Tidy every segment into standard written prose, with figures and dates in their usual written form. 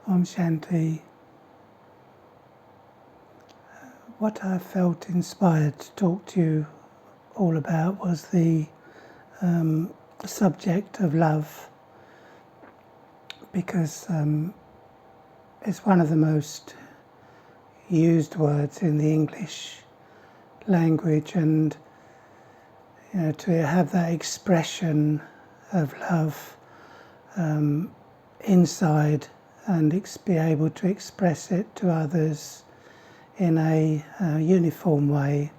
Om Shanti. What I felt inspired to talk to you all about was the subject of love, because it's one of the most used words in the English language, and to have that expression of love inside and be able to express it to others in a uniform way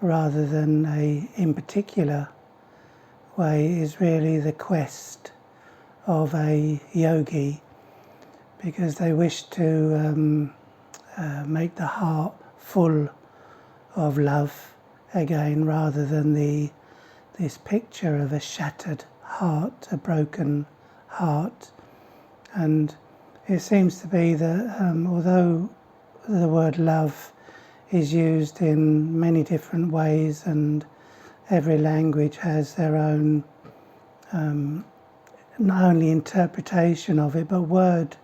rather than in particular way is really the quest of a yogi, because they wish to make the heart full of love again, rather than this picture of a shattered heart, a broken heart. And it seems to be that although the word love is used in many different ways, and every language has their own not only interpretation of it, but word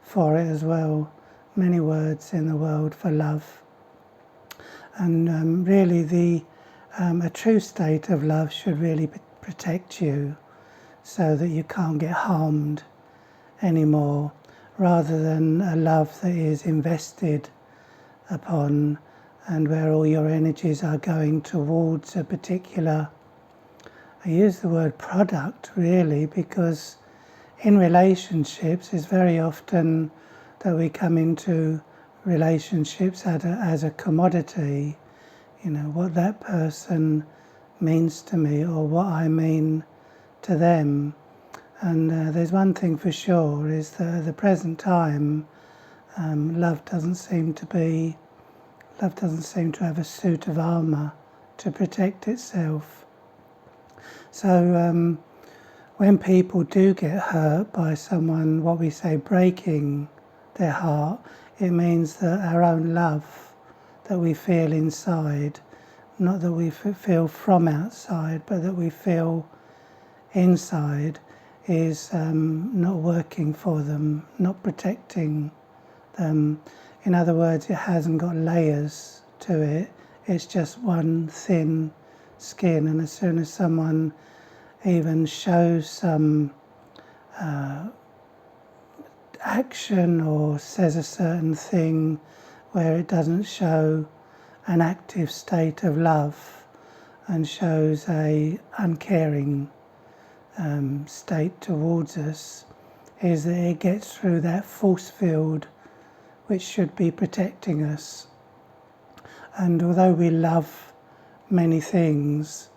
for it as well. Many words in the world for love. And really a true state of love should really protect you so that you can't get harmed anymore, rather than a love that is invested upon and where all your energies are going towards a particular, I use the word product really, because in relationships it's very often that we come into relationships as a commodity, what that person means to me or what I mean to them. And there's one thing for sure, is that at the present time love doesn't seem to have a suit of armour to protect itself. So when people do get hurt by someone, what we say, breaking their heart, it means that our own love that we feel inside, not that we feel from outside, but that we feel inside, is not working for them, not protecting them. In other words, it hasn't got layers to it, it's just one thin skin. And as soon as someone even shows some action or says a certain thing where it doesn't show an active state of love and shows a uncaring state towards us, is that it gets through that force field which should be protecting us. And although we love many things,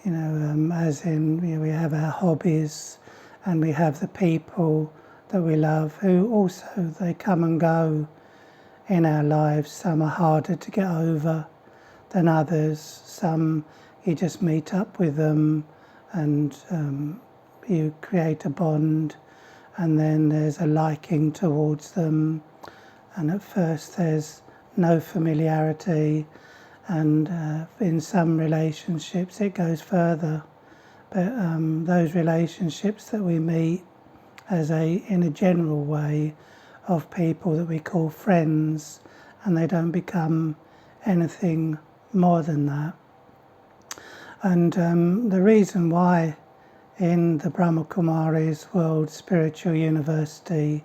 as in we have our hobbies and we have the people that we love who also, they come and go in our lives. Some are harder to get over than others. Some you just meet up with them and you create a bond, and then there's a liking towards them, and at first there's no familiarity, and in some relationships it goes further. But those relationships that we meet in a general way of people that we call friends, and they don't become anything more than that. And the reason why in the Brahma Kumari's World Spiritual University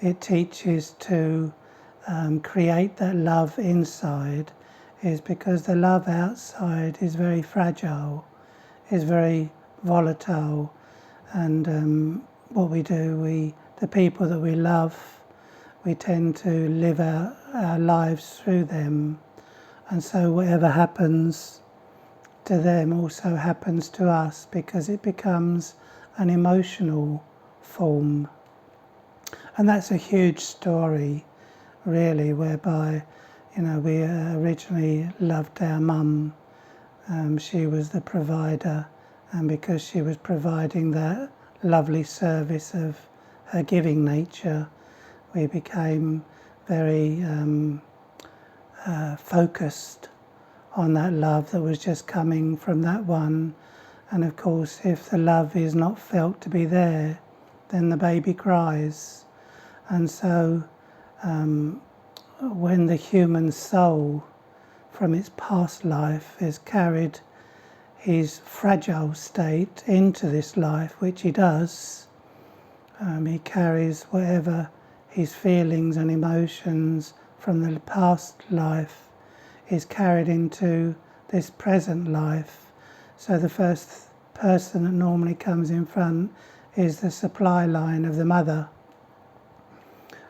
it teaches to create that love inside is because the love outside is very fragile, is very volatile, and what we do, the people that we love, we tend to live our lives through them, and so whatever happens to them also happens to us, because it becomes an emotional form. And that's a huge story, really, whereby we originally loved our mum. She was the provider, and because she was providing that lovely service of her giving nature, we became very focused on that love that was just coming from that one. And of course, if the love is not felt to be there, then the baby cries. And so when the human soul from its past life is carried his fragile state into this life, which he does, he carries whatever his feelings and emotions from the past life is carried into this present life. So the first person that normally comes in front is the supply line of the mother,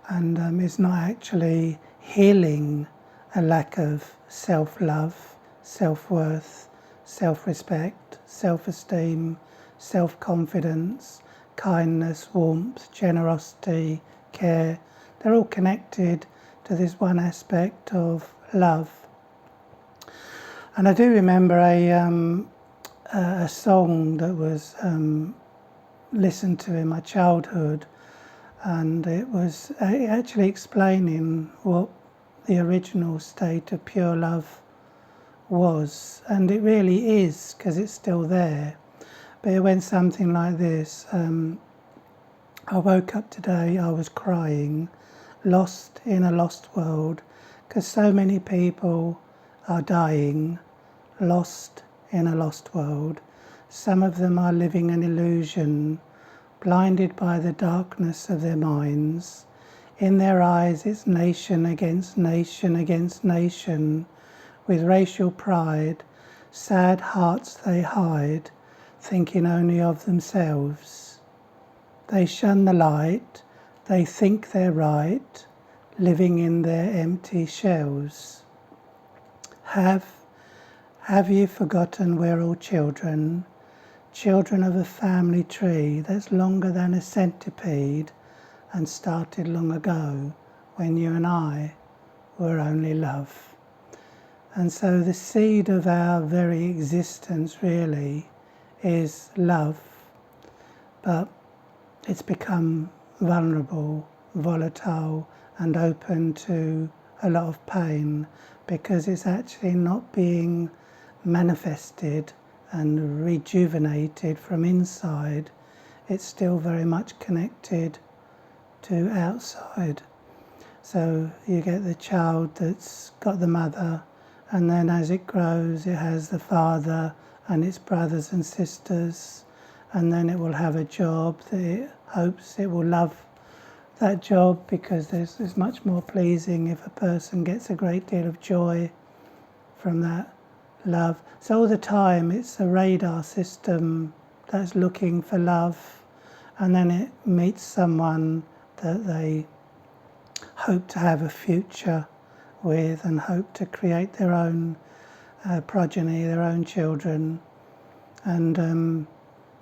and it's not actually healing a lack of self-love, self-worth, self-respect, self-esteem, self-confidence, kindness, warmth, generosity, care. They're all connected to this one aspect of love. And I do remember a song that was listened to in my childhood, and it was actually explaining what the original state of pure love was, and it really is, because it's still there. But it went something like this. I woke up today, I was crying, lost in a lost world, because so many people are dying, lost in a lost world. Some of them are living an illusion, blinded by the darkness of their minds. In their eyes it's nation against nation against nation. With racial pride, sad hearts they hide, thinking only of themselves. They shun the light, they think they're right, living in their empty shells. Have you forgotten we're all children, children of a family tree that's longer than a centipede and started long ago when you and I were only love? And so the seed of our very existence really is love, but it's become vulnerable, volatile, and open to a lot of pain because it's actually not being manifested and rejuvenated from inside. It's still very much connected to outside. So you get the child that's got the mother, and then as it grows it has the father and its brothers and sisters, and then it will have a job that it hopes it will love that job, because there's much more pleasing if a person gets a great deal of joy from that love. So all the time it's a radar system that's looking for love, and then it meets someone that they hope to have a future with and hope to create their own progeny, their own children. And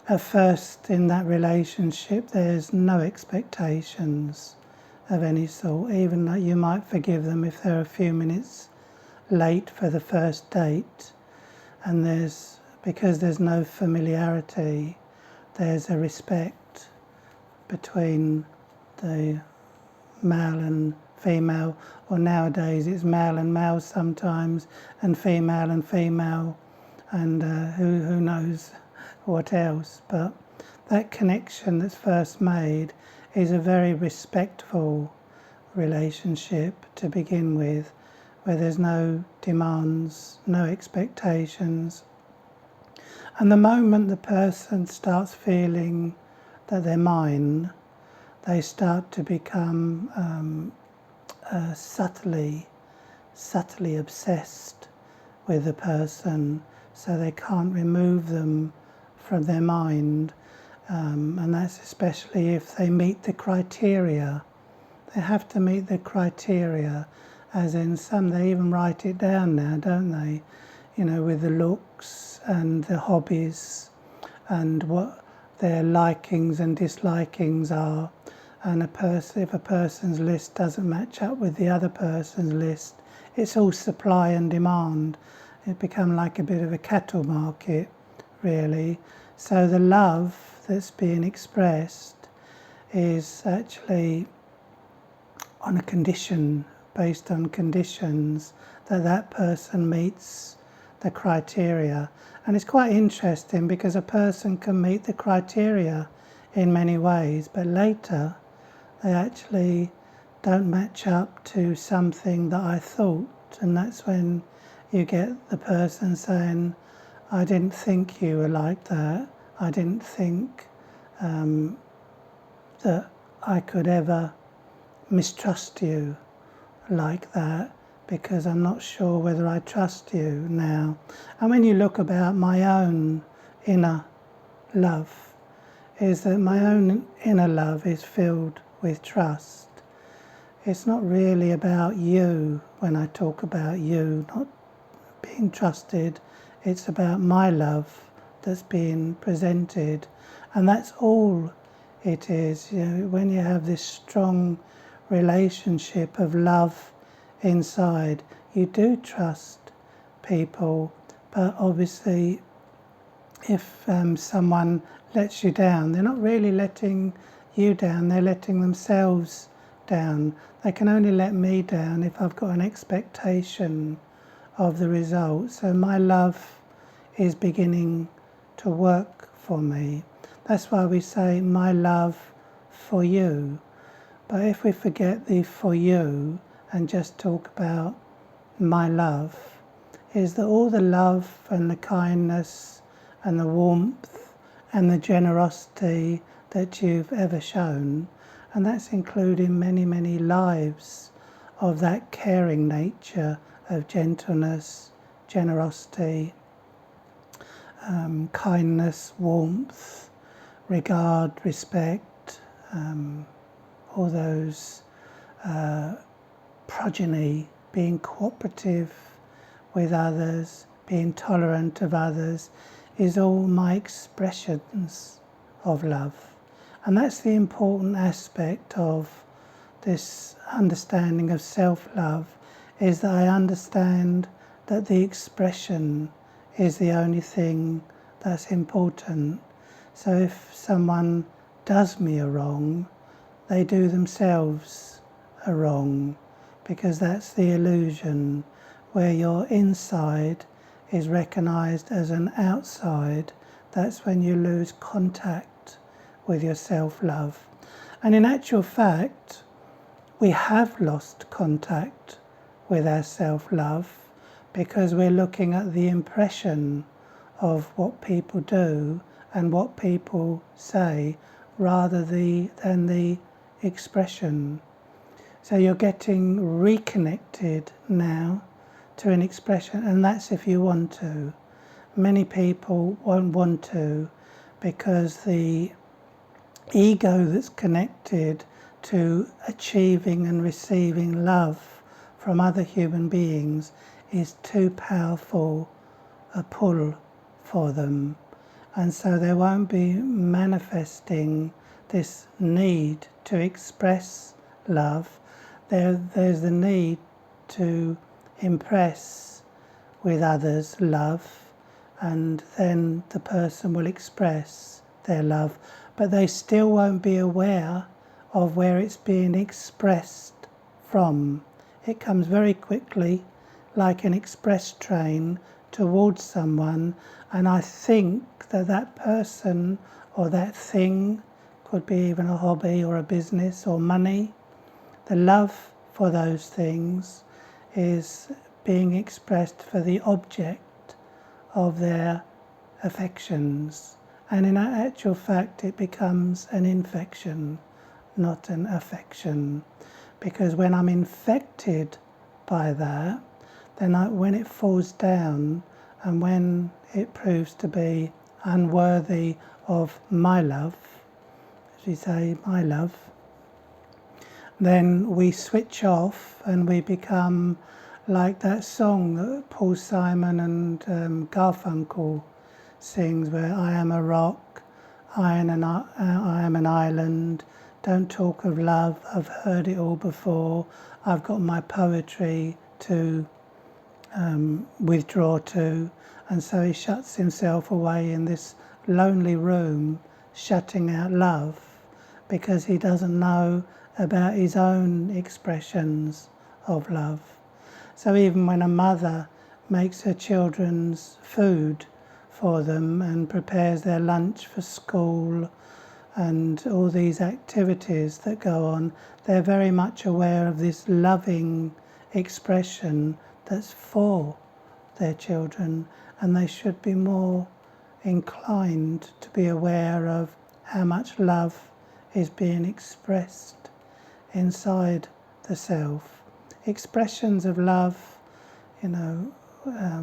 at first in that relationship there's no expectations of any sort, even that you might forgive them if they're a few minutes late for the first date. And because there's no familiarity, there's a respect between the male and female, or nowadays it's male and male sometimes, and female, and who knows what else. But that connection that's first made is a very respectful relationship to begin with, where there's no demands, no expectations. And the moment the person starts feeling that they're mine, they start to become subtly obsessed with the person, so they can't remove them from their mind. And that's especially if they meet the criteria. They have to meet the criteria, as in some, they even write it down now, don't they? You know, with the looks and the hobbies and what their likings and dislikings are. And if a person's list doesn't match up with the other person's list, it's all supply and demand. It becomes like a bit of a cattle market, really. So the love that's being expressed is actually on a condition, based on conditions, that person meets the criteria. And it's quite interesting because a person can meet the criteria in many ways, but later they actually don't match up to something that I thought. And that's when you get the person saying, I didn't think you were like that. I didn't think that I could ever mistrust you like that, because I'm not sure whether I trust you now. And when you look about my own inner love, is that my own inner love is filled with trust. It's not really about you when I talk about you not being trusted. It's about my love that's being presented. And that's all it is. You know, when you have this strong relationship of love inside, you do trust people. But obviously, if someone lets you down, they're not really letting you down, they're letting themselves down. They can only let me down if I've got an expectation of the result. So my love is beginning to work for me. That's why we say my love for you. But if we forget the for you and just talk about my love, is that all the love and the kindness and the warmth and the generosity that you've ever shown, and that's including many, many lives of that caring nature of gentleness, generosity, kindness, warmth, regard, respect, all those progeny, being cooperative with others, being tolerant of others, is all my expressions of love. And that's the important aspect of this understanding of self-love, is that I understand that the expression is the only thing that's important. So if someone does me a wrong, they do themselves a wrong, because that's the illusion, where your inside is recognized as an outside. That's when you lose contact with your self-love. And in actual fact, we have lost contact with our self-love, because we're looking at the impression of what people do and what people say rather than the expression. So you're getting reconnected now to an expression, and that's if you want to. Many people won't want to, because the ego that's connected to achieving and receiving love from other human beings is too powerful a pull for them. And so they won't be manifesting this need to express love. There's the need to impress with others' love, and then the person will express their love. But they still won't be aware of where it's being expressed from. It comes very quickly, like an express train, towards someone, and I think that that person or that thing could be even a hobby or a business or money. The love for those things is being expressed for the object of their affections. And in actual fact, it becomes an infection, not an affection. Because when I'm infected by that, then when it falls down and when it proves to be unworthy of my love, as we say, my love, then we switch off and we become like that song that Paul Simon and Garfunkel sings, where I am a rock, I am an island, don't talk of love, I've heard it all before, I've got my poetry to withdraw to. And so he shuts himself away in this lonely room, shutting out love, because he doesn't know about his own expressions of love. So even when a mother makes her children's food for them and prepares their lunch for school, and all these activities that go on, they're very much aware of this loving expression that's for their children, and they should be more inclined to be aware of how much love is being expressed inside the self. Expressions of love,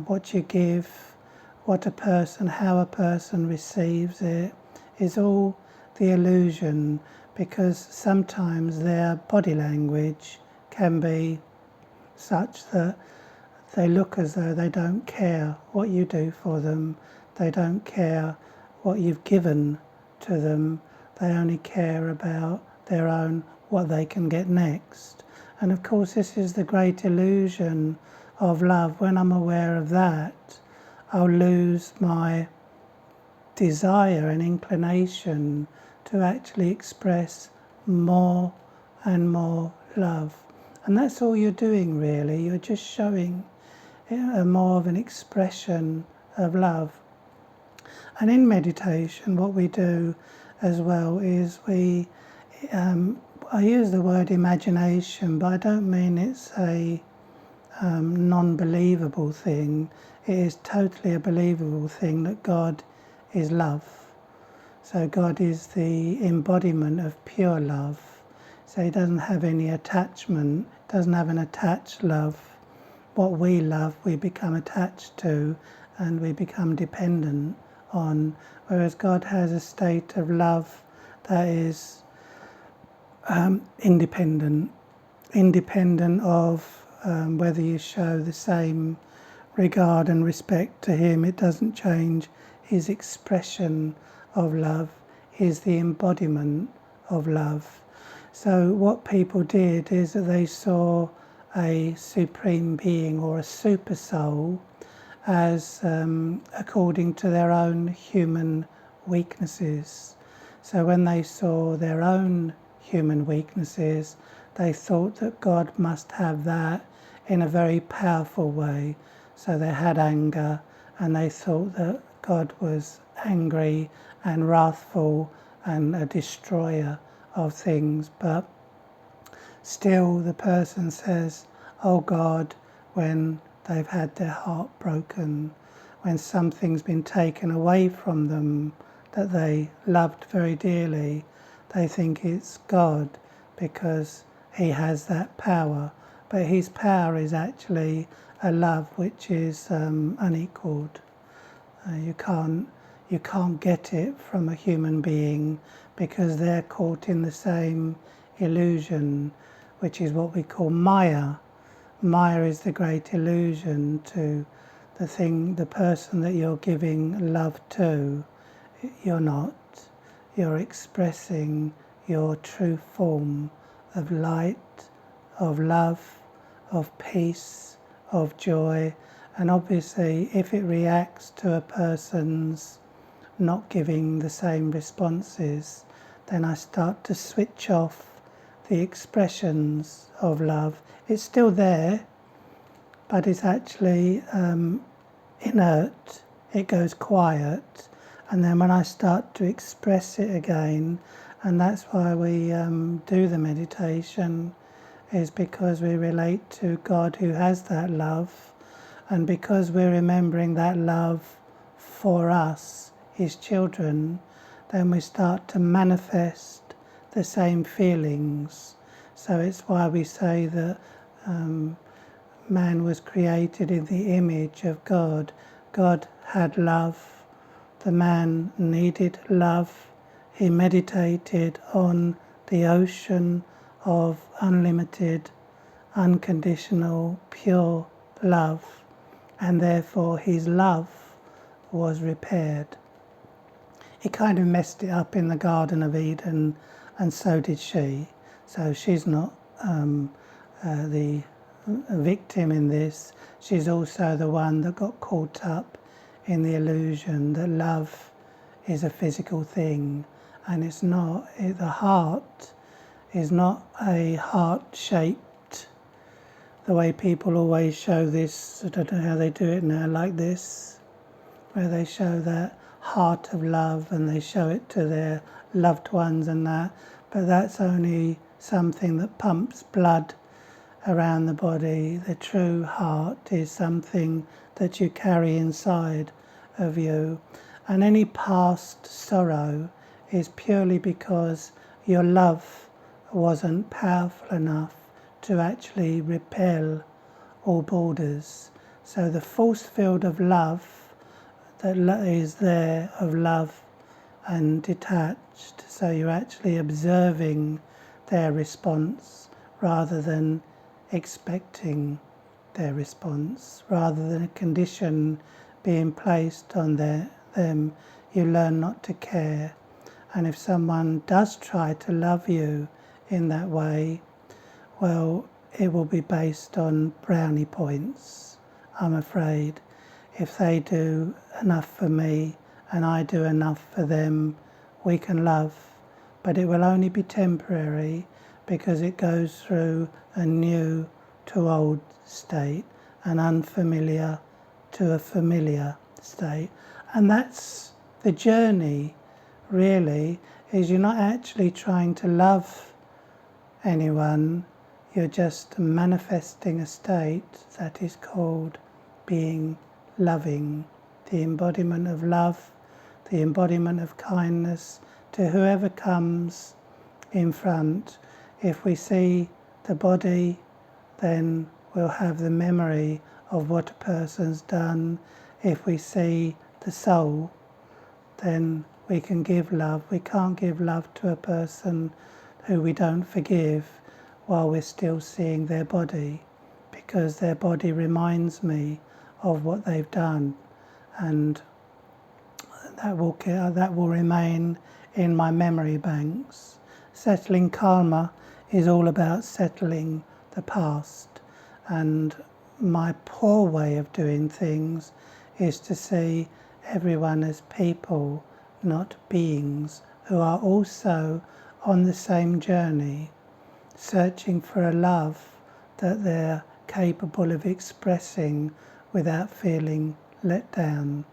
what you give, how a person receives it, is all the illusion, because sometimes their body language can be such that they look as though they don't care what you do for them, they don't care what you've given to them, they only care about their own, what they can get next. And of course this is the great illusion of love. When I'm aware of that, I'll lose my desire and inclination to actually express more and more love. And that's all you're doing really, you're just showing more of an expression of love. And in meditation what we do as well is I use the word imagination, but I don't mean it's a non-believable thing. It is totally a believable thing that God is love. So God is the embodiment of pure love. So he doesn't have any attachment, doesn't have an attached love. What we love, we become attached to and we become dependent on, whereas God has a state of love that is independent of whether you show the same regard and respect to him. It doesn't change his expression of love. Is the embodiment of love. So what people did is that they saw a supreme being or a super soul as according to their own human weaknesses. So when they saw their own human weaknesses, they thought that God must have that in a very powerful way. So they had anger, and they thought that God was angry and wrathful and a destroyer of things. But still the person says, oh God, when they've had their heart broken, when something's been taken away from them that they loved very dearly, they think it's God because he has that power. But his power is actually a love which is unequaled. You can't get it from a human being because they're caught in the same illusion, which is what we call Maya. Maya is the great illusion to the person that you're giving love to. You're not. You're expressing your true form of light, of love, of peace, of joy. And obviously, if it reacts to a person's not giving the same responses, then I start to switch off the expressions of love. It's still there, but it's actually inert. It goes quiet. And then when I start to express it again, and that's why we do the meditation, is because we relate to God who has that love, and because we're remembering that love for us, his children, then we start to manifest the same feelings. So it's why we say that man was created in the image of God. God had love. The man needed love. He meditated on the ocean of unlimited, unconditional, pure love, and therefore his love was repaired. He kind of messed it up in the Garden of Eden, and so did she. So she's not the victim in this. She's also the one that got caught up in the illusion that love is a physical thing, and it's not. The heart is not a heart-shaped, the way people always show this, I don't know how they do it now, like this, where they show that heart of love and they show it to their loved ones and that, but that's only something that pumps blood around the body. The true heart is something that you carry inside of you, and any past sorrow is purely because your love wasn't powerful enough to actually repel all borders. So the force field of love that is there, of love and detached, so you're actually observing their response rather than expecting their response, rather than a condition being placed on them. You learn not to care. And if someone does try to love you in that way, well, it will be based on brownie points, I'm afraid. If they do enough for me and I do enough for them, we can love. But it will only be temporary, because it goes through a new to old state, an unfamiliar to a familiar state. And that's the journey, really, is you're not actually trying to love anyone, you're just manifesting a state that is called being loving, the embodiment of love, the embodiment of kindness to whoever comes in front. If we see the body, then we'll have the memory of what a person's done. If we see the soul, then we can give love. We can't give love to a person who we don't forgive while we're still seeing their body, because their body reminds me of what they've done, and that will remain in my memory banks. Settling karma is all about settling the past, and my poor way of doing things is to see everyone as people, not beings, who are also on the same journey, searching for a love that they're capable of expressing without feeling let down.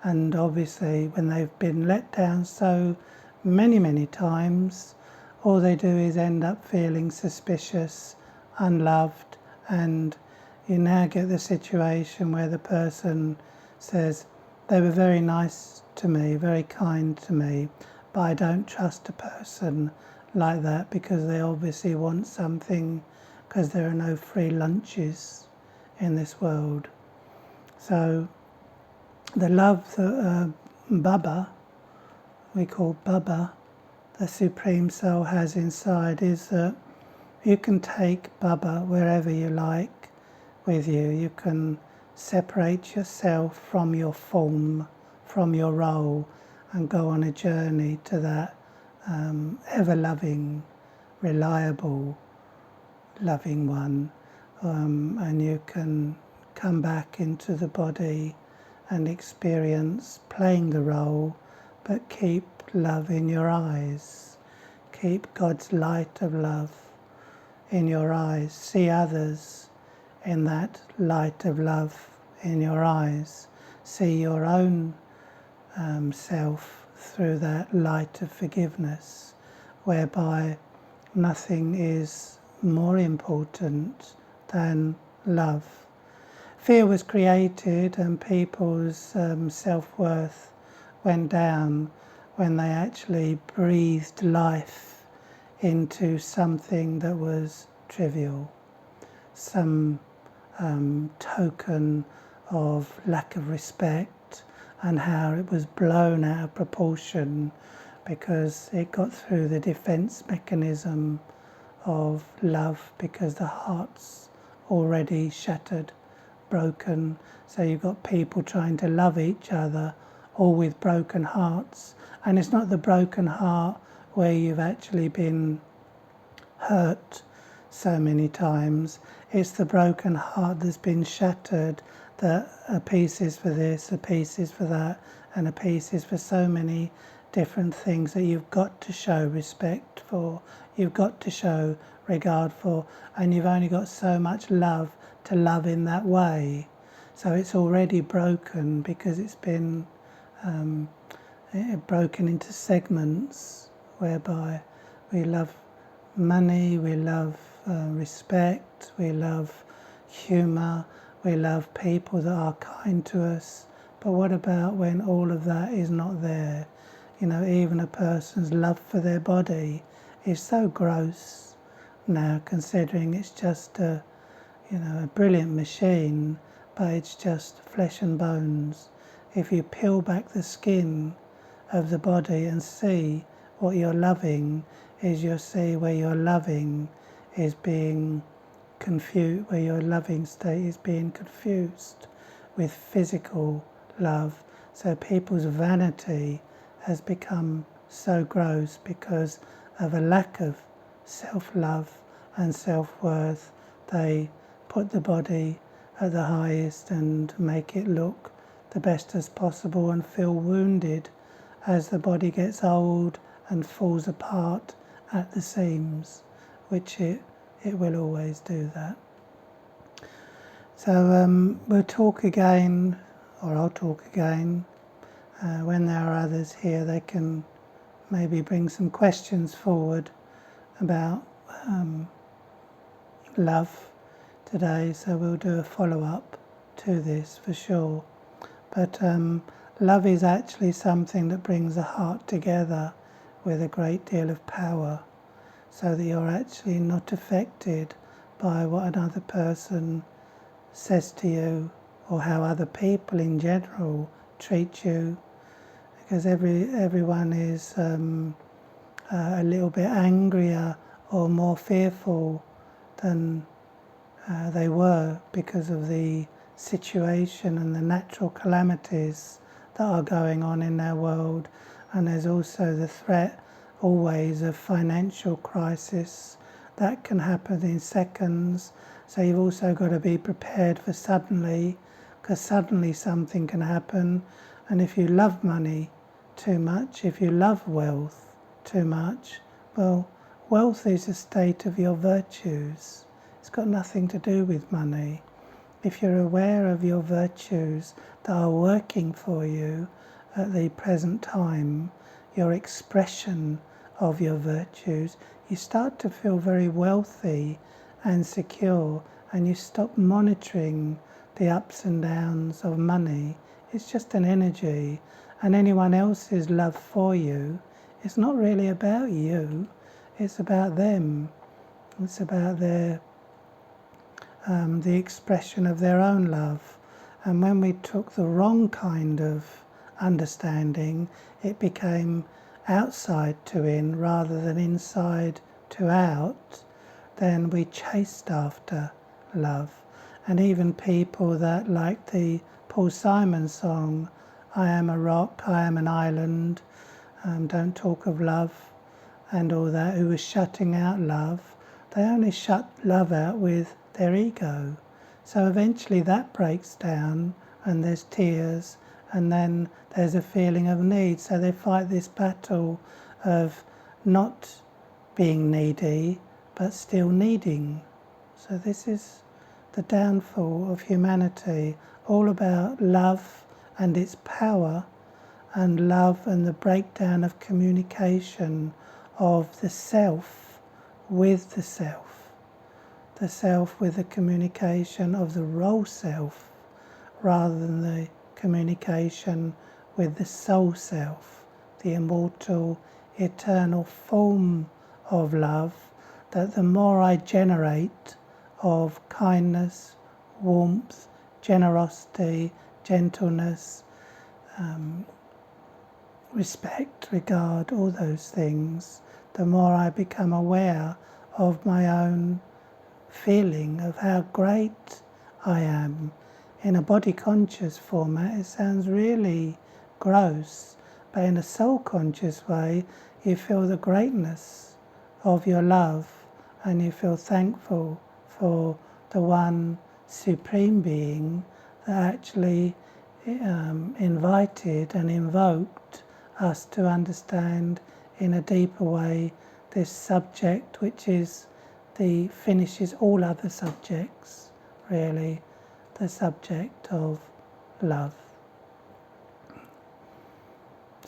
And obviously when they've been let down so many times, all they do is end up feeling suspicious, unloved, and you now get the situation where the person says, they were very nice to me, very kind to me, but I don't trust a person like that, because they obviously want something, because there are no free lunches in this world. So the love that Baba, we call Baba, the Supreme Soul has inside, is that you can take Baba wherever you like with you. You can separate yourself from your form, from your role, and go on a journey to that ever-loving, reliable, loving one. And you can come back into the body and experience playing the role, but keep love in your eyes. Keep God's light of love in your eyes. See others in that light of love in your eyes. See your own self through that light of forgiveness, whereby nothing is more important than love. Fear was created, and people's self-worth went down when they actually breathed life into something that was trivial, some token of lack of respect, and how it was blown out of proportion because it got through the defense mechanism of love, because the heart's already shattered, broken. So you've got people trying to love each other, all with broken hearts. And it's not the broken heart where you've actually been hurt so many times. It's the broken heart that's been shattered, that a piece is for this, a piece is for that, and a piece is for so many different things that you've got to show respect for, you've got to show regard for, and you've only got so much love to love in that way. So it's already broken because it's been broken into segments whereby we love money, we love respect, we love humour, we love people that are kind to us. But what about when all of that is not there? Even a person's love for their body is so gross now, considering it's just a brilliant machine, but it's just flesh and bones. If you peel back the skin of the body and see what you're loving, you'll see where your loving is being confused, where your loving state is being confused with physical love. So people's vanity has become so gross because of a lack of self-love and self-worth. They put the body at the highest and make it look the best as possible and feel wounded as the body gets old and falls apart at the seams, which it will always do that. So we'll talk again, or I'll talk again. When there are others here, they can maybe bring some questions forward about love today, so we'll do a follow-up to this for sure. But love is actually something that brings the heart together with a great deal of power, so that you're actually not affected by what another person says to you or how other people in general treat you, because everyone is a little bit angrier or more fearful than they were because of the situation and the natural calamities that are going on in their world. And there's also the threat always of financial crisis that can happen in seconds. So you've also got to be prepared for suddenly, because suddenly something can happen. And if you love money too much, if you love wealth too much, well, wealth is a state of your virtues. It's got nothing to do with money. If you're aware of your virtues that are working for you at the present time, your expression of your virtues, you start to feel very wealthy and secure, and you stop monitoring the ups and downs of money. It's just an energy, and anyone else's love for you, it's not really about you, it's about them. It's about their the expression of their own love. And when we took the wrong kind of understanding, it became outside to in rather than inside to out, then we chased after love. And even people that like the Paul Simon song, I am a rock, I am an island, don't talk of love and all that, who was shutting out love, they only shut love out with their ego. So eventually that breaks down and there's tears, and then there's a feeling of need. So they fight this battle of not being needy but still needing. So this is the downfall of humanity, all about love and its power, and love and the breakdown of communication of the self with the self with the communication of the role self, rather than the communication with the soul self, the immortal, eternal form of love, that the more I generate of kindness, warmth, generosity, gentleness, respect, regard, all those things, the more I become aware of my own feeling of how great I am. In a body conscious format, it sounds really gross, but in a soul conscious way, you feel the greatness of your love, and you feel thankful for the one supreme being that actually invited and invoked us to understand in a deeper way this subject, which is finishes all other subjects, really, the subject of love.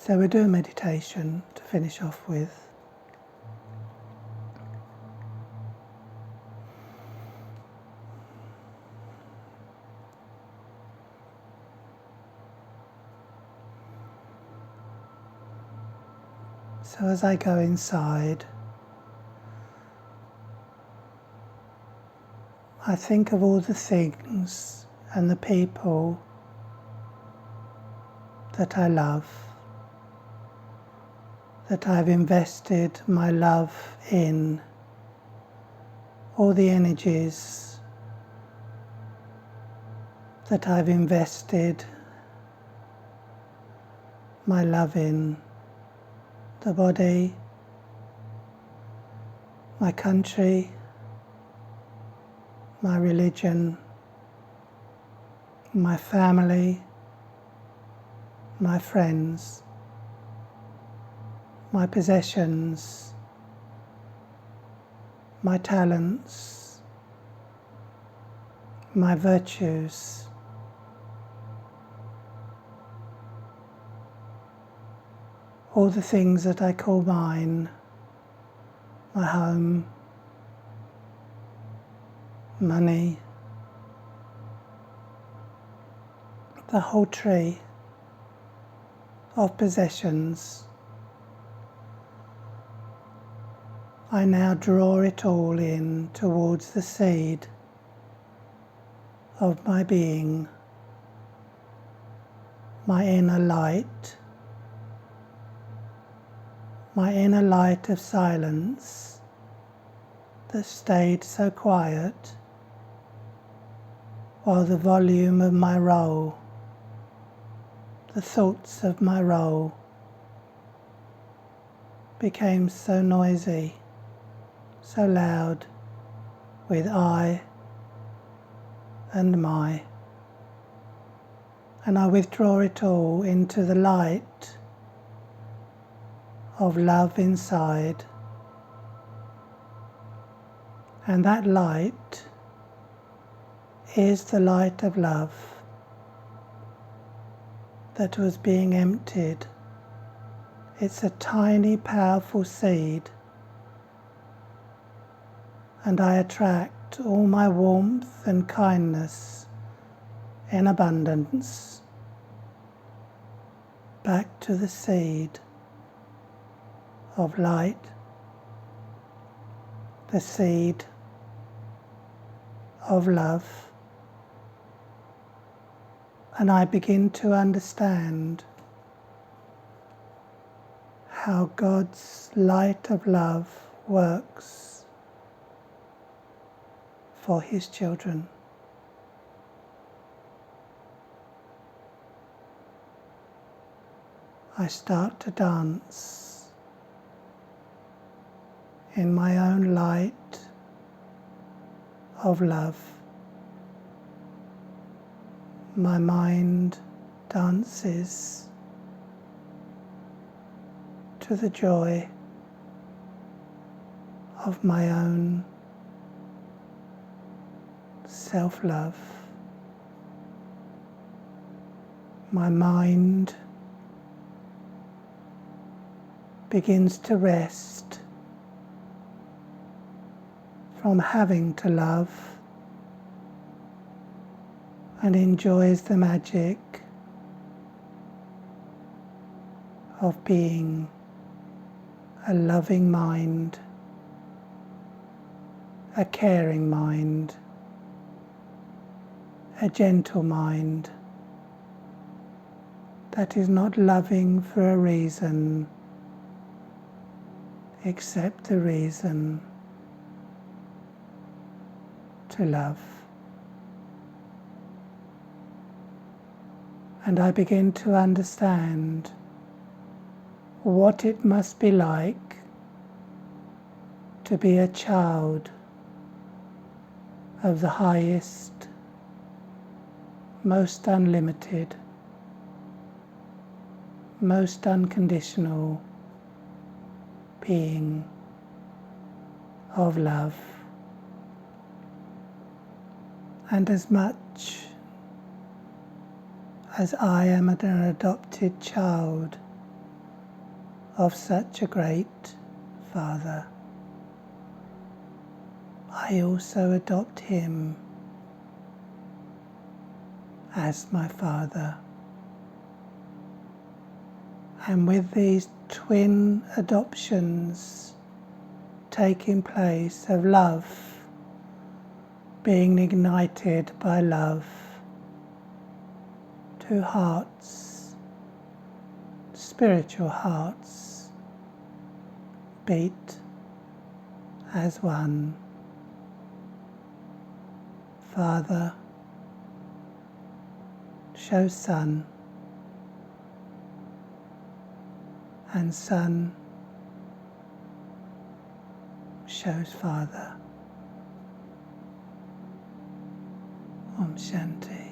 So we'll do a meditation to finish off with. So as I go inside, I think of all the things and the people that I love, that I've invested my love in, all the energies that I've invested my love in, the body, my country, my religion, my family, my friends, my possessions, my talents, my virtues, all the things that I call mine, my home, money, the whole tree of possessions. I now draw it all in towards the seed of my being, my inner light of silence that stayed so quiet while the volume of my role, the thoughts of my role, became so noisy, so loud with I and my. And I withdraw it all into the light of love inside. And that light is the light of love that was being emptied. It's a tiny, powerful seed, and I attract all my warmth and kindness in abundance back to the seed of light, the seed of love. And I begin to understand how God's light of love works for His children. I start to dance in my own light of love. My mind dances to the joy of my own self-love. My mind begins to rest from having to love and enjoys the magic of being a loving mind, a caring mind, a gentle mind that is not loving for a reason except the reason to love. And I begin to understand what it must be like to be a child of the highest, most unlimited, most unconditional being of love. And as much as I am an adopted child of such a great Father, I also adopt him as my Father. And with these twin adoptions taking place of love being ignited by love, two hearts, spiritual hearts, beat as one. Father shows Son, and Son shows Father. Om Shanti.